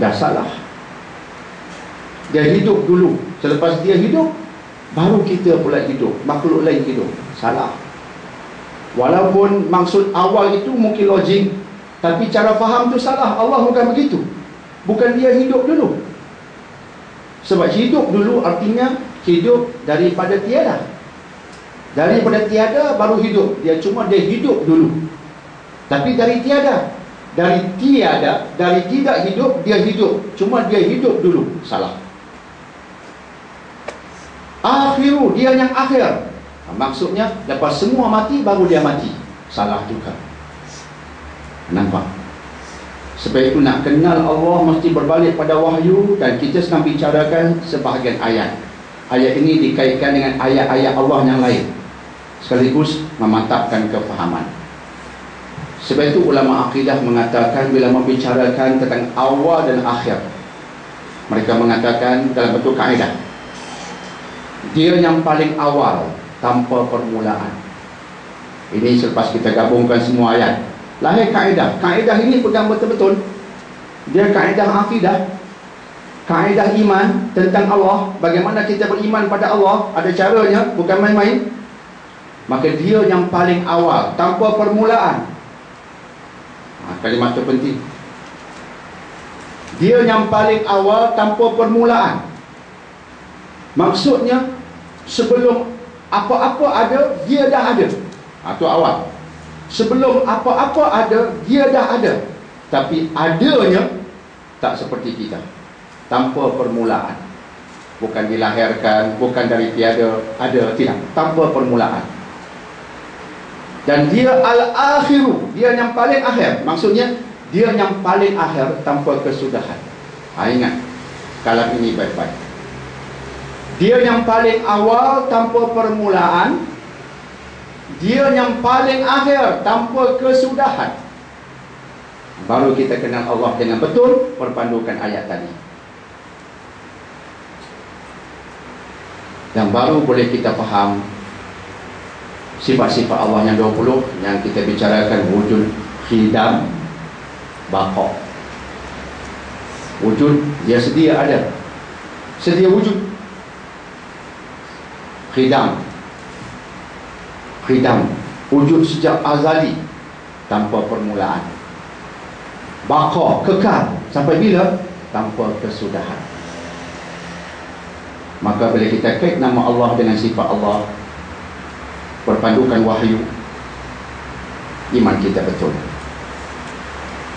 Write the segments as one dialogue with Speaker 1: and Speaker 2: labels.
Speaker 1: Dah salah. Dia hidup dulu, selepas dia hidup baru kita pula hidup, makhluk lain hidup. Salah. Walaupun maksud awal itu mungkin logik, tapi cara faham tu salah. Allah bukan begitu. Bukan dia hidup dulu. Sebab hidup dulu artinya hidup daripada tiada. Daripada tiada baru hidup. Dia hidup dulu. Tapi dari tiada. Dari tiada, dari tidak hidup, dia hidup. Cuma dia hidup dulu. Salah. Akhiru, dia yang akhir. Maksudnya lepas semua mati baru dia mati. Salah juga. Nampak? Sebab itu nak kenal Allah mesti berbalik pada wahyu. Dan kita sedang bicarakan sebahagian ayat. Ayat ini dikaitkan dengan ayat-ayat Allah yang lain, sekaligus memantapkan kefahaman. Sebab itu ulama akidah mengatakan bila membicarakan tentang awal dan akhir, mereka mengatakan dalam bentuk kaedah, dia yang paling awal tanpa permulaan. Ini selepas kita gabungkan semua ayat, lahir kaedah. Kaedah ini pegang betul-betul. Dia kaedah akidah, kaedah iman tentang Allah. Bagaimana kita beriman pada Allah, ada caranya, bukan main-main. Maka dia yang paling awal tanpa permulaan. Kalimat terpenting. Dia yang paling awal tanpa permulaan. Maksudnya sebelum apa-apa ada, dia dah ada. Itu awal. Sebelum apa-apa ada, dia dah ada. Tapi adanya tak seperti kita, tanpa permulaan. Bukan dilahirkan, bukan dari tiada, ada, tidak, tanpa permulaan. Dan dia al-akhiru, dia yang paling akhir. Maksudnya dia yang paling akhir tanpa kesudahan. Ingat kalam ini baik-baik. Dia yang paling awal tanpa permulaan, dia yang paling akhir tanpa kesudahan. Baru kita kenal Allah dengan betul, perpandukan ayat tadi. Dan baru boleh kita faham sifat-sifat Allah yang 20 yang kita bicarakan: wujud, khidam, baqa. Wujud, dia sedia ada, sedia wujud. Khidam, wujud sejak azali tanpa permulaan. Baqa, kekal sampai bila? Tanpa kesudahan. Maka bila kita kait nama Allah dengan sifat Allah, perpadukan wahyu, iman kita betul,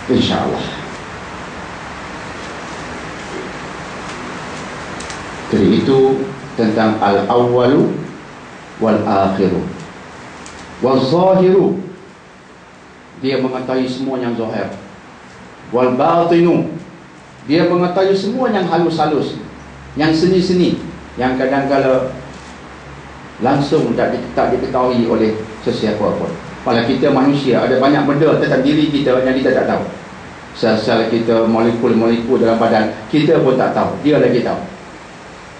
Speaker 1: InsyaAllah. Jadi itu tentang al-awwalu wal-akhiru wal-zahiru, dia mengetahui semua yang zahir. Wal-batinu, dia mengetahui semua yang halus-halus, yang seni-seni, yang kadang-kadang langsung tak diketahui oleh sesiapa pun. Kalau kita manusia, ada banyak benda tentang diri kita yang kita tak tahu. Sel-sel kita, molekul-molekul dalam badan kita pun tak tahu, dia lagi tahu.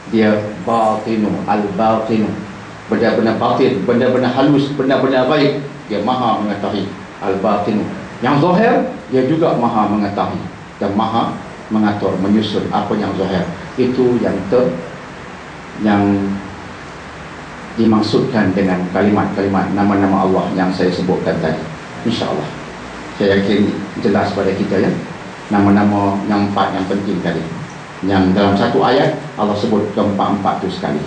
Speaker 1: Dia batinu, al-batinu, benda-benda batin, benda-benda halus, benda-benda baik, dia maha mengetahui. Al-batinu, yang zahir, dia juga maha mengetahui dan maha mengatur, menyusun apa yang zahir. Itu yang dimaksudkan dengan kalimat-kalimat nama-nama Allah yang saya sebutkan tadi. InsyaAllah saya yakin jelas pada kita ya, nama-nama yang 4 yang penting tadi, yang dalam satu ayat Allah sebut keempat-empat itu sekali.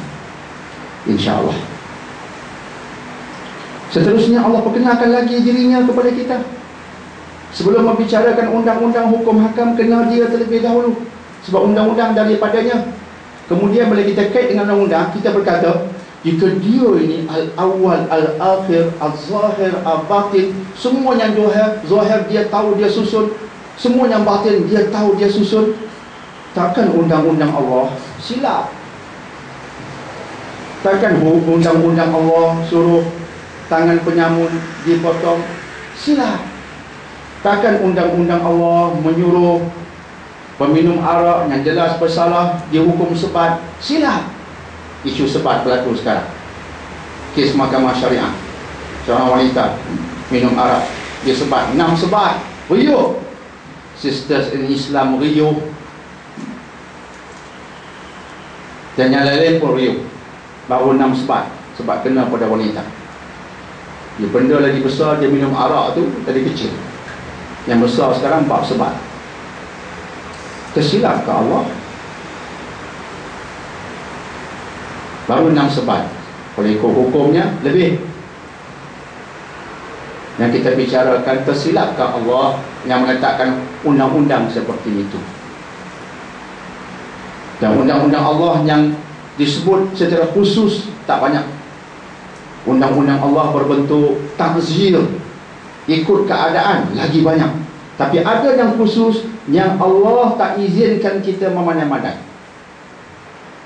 Speaker 1: InsyaAllah. Seterusnya Allah perkenalkan lagi dirinya kepada kita. Sebelum membicarakan undang-undang hukum hakam, kenal dia terlebih dahulu. Sebab undang-undang daripadanya. Kemudian bila kita kait dengan undang-undang, kita berkata jika dia ini al-awwal, al-akhir, al-zahir, al-batin, semua yang zahir dia tahu, dia susun. Semua yang batin dia tahu, dia susun. Takkan undang-undang Allah silap? Takkan undang-undang Allah suruh tangan penyamun dipotong? Silap. Takkan undang-undang Allah menyuruh peminum arak yang jelas bersalah dihukum sebat? Silap. Isu sebat berlaku sekarang. Kes mahkamah syariah, seorang wanita minum arak, dia sebat 6 sebat, buyuk. Sisters in Islam Rio, dan yang lain pun Rio, baru 6 sebat sebab kena pada wanita. Dia benda lagi besar, dia minum arak tu tadi kecil, yang besar sekarang 4 sebat. Tersilap ke Allah? Baru 6 sebat, oleh ikut hukumnya lebih. Yang kita bicarakan, tersilapkah Allah yang meletakkan undang-undang seperti itu? Dan undang-undang Allah yang disebut secara khusus tak banyak. Undang-undang Allah berbentuk takzir, ikut keadaan, lagi banyak. Tapi ada yang khusus yang Allah tak izinkan kita memandai-mandai.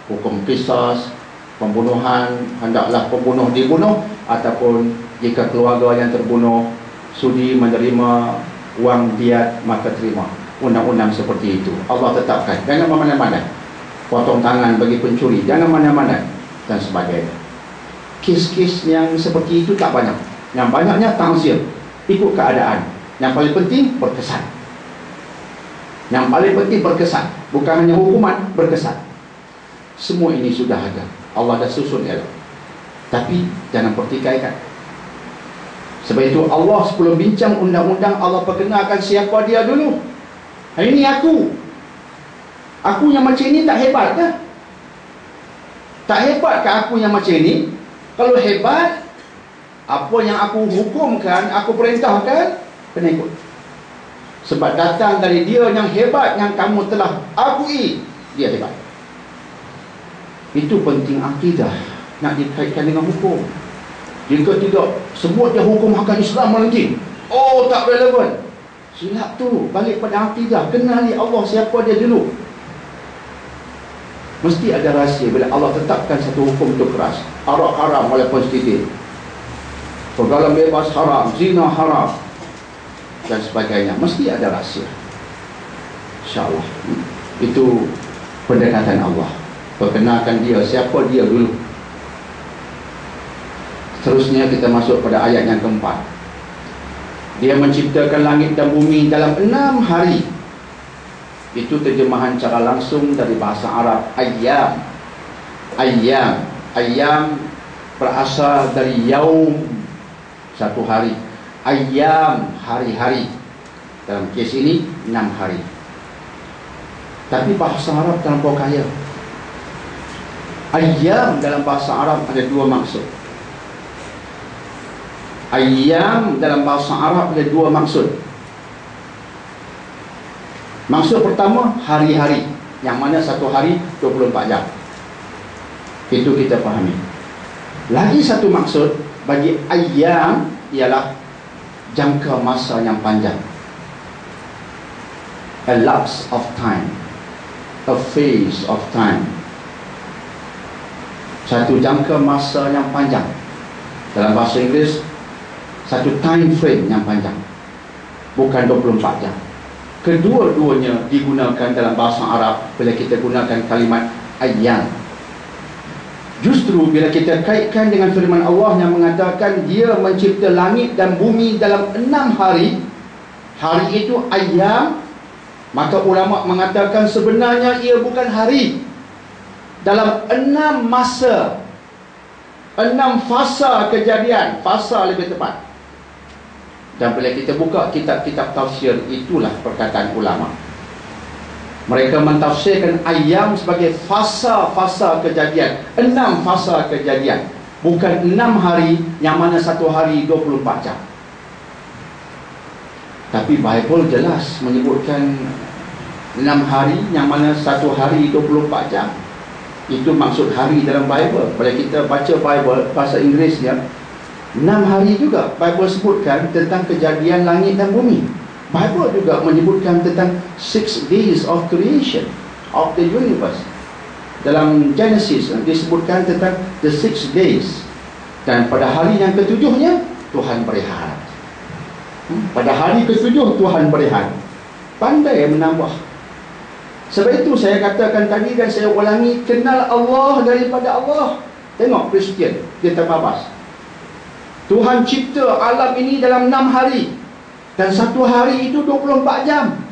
Speaker 1: Hukum qisas, pembunuhan, hendaklah pembunuh dibunuh, ataupun jika keluarga yang terbunuh sudi menerima wang diat, maka terima. Undang-undang seperti itu Allah tetapkan. Jangan memandai-mandai. Potong tangan bagi pencuri, jangan mandai-mandai, dan sebagainya. Kes-kes yang seperti itu tak banyak. Yang banyaknya ta'zir, ikut keadaan. Yang paling penting berkesan. Yang paling penting berkesan, bukan hanya hukuman, berkesan. Semua ini sudah ada, Allah dah susun elok. Tapi jangan pertikaikan. Sebab itu Allah sebelum bincang undang-undang, Allah perkenalkan siapa dia dulu. Ini aku yang macam ini tak hebat ke? Tak hebat ke aku yang macam ini? Kalau hebat, apa yang aku hukumkan, aku perintahkan, kena ikut. Sebab datang dari dia yang hebat, yang kamu telah akui, dia hebat. Itu penting akidah, nak dikaitkan dengan hukum. Jika tidak, sebut dia hukum hakam Islam lagi, oh tak relevan. Silap tu, balik pada akidah. Kenali Allah siapa dia dulu. Mesti ada rahsia bila Allah tetapkan satu hukum tu keras. Arak haram walaupun sedikit, pergaulan bebas haram, zina haram, dan sebagainya. Mesti ada rahsia. InsyaAllah. Itu pendekatan Allah. Perkenalkan dia, siapa dia dulu. Seterusnya kita masuk pada ayat yang keempat. Dia menciptakan langit dan bumi dalam 6 hari. Itu terjemahan cara langsung dari bahasa Arab ayyam. Ayyam berasal dari yaum, satu hari. Ayyam, hari-hari. Dalam kes ini 6 hari. Tapi bahasa Arab terlampau kaya. Ayyam dalam bahasa Arab ada 2 maksud. Ayyam dalam bahasa Arab ada 2 maksud. Maksud pertama, hari-hari, yang mana satu hari 24 jam. Itu kita fahami. Lagi satu maksud bagi ayyam ialah jangka masa yang panjang. A lapse of time, a phase of time. Satu jangka masa yang panjang. Dalam bahasa Inggeris, satu time frame yang panjang, bukan 24 jam. Kedua-duanya digunakan dalam bahasa Arab bila kita gunakan kalimat ayyam. Justru bila kita kaitkan dengan firman Allah yang mengatakan dia mencipta langit dan bumi dalam 6 hari, hari itu ayyam, maka ulama mengatakan sebenarnya ia bukan hari. Dalam 6 masa, 6 fasa kejadian, fasa lebih tepat. Dan bila kita buka kitab-kitab tafsir, itulah perkataan ulama. Mereka mentafsirkan ayyam sebagai fasa-fasa kejadian, 6 fasa kejadian, bukan 6 hari yang mana satu hari 24 jam. Tapi Bible jelas menyebutkan 6 hari yang mana satu hari 24 jam. Itu maksud hari dalam Bible. Bila kita baca Bible bahasa Inggerisnya, 6 hari juga Bible sebutkan tentang kejadian langit dan bumi. Bible juga menyebutkan tentang 6 days of creation of the universe. Dalam Genesis disebutkan tentang the 6 days. Dan pada hari yang ketujuhnya Tuhan berehat. Pada hari ketujuh Tuhan berehat. Pandai menambah. Sebab itu saya katakan tadi dan saya ulangi, kenal Allah daripada Allah. Tengok Kristian, dia terbabas. Tuhan cipta alam ini dalam 6 hari. Dan satu hari itu 24 jam.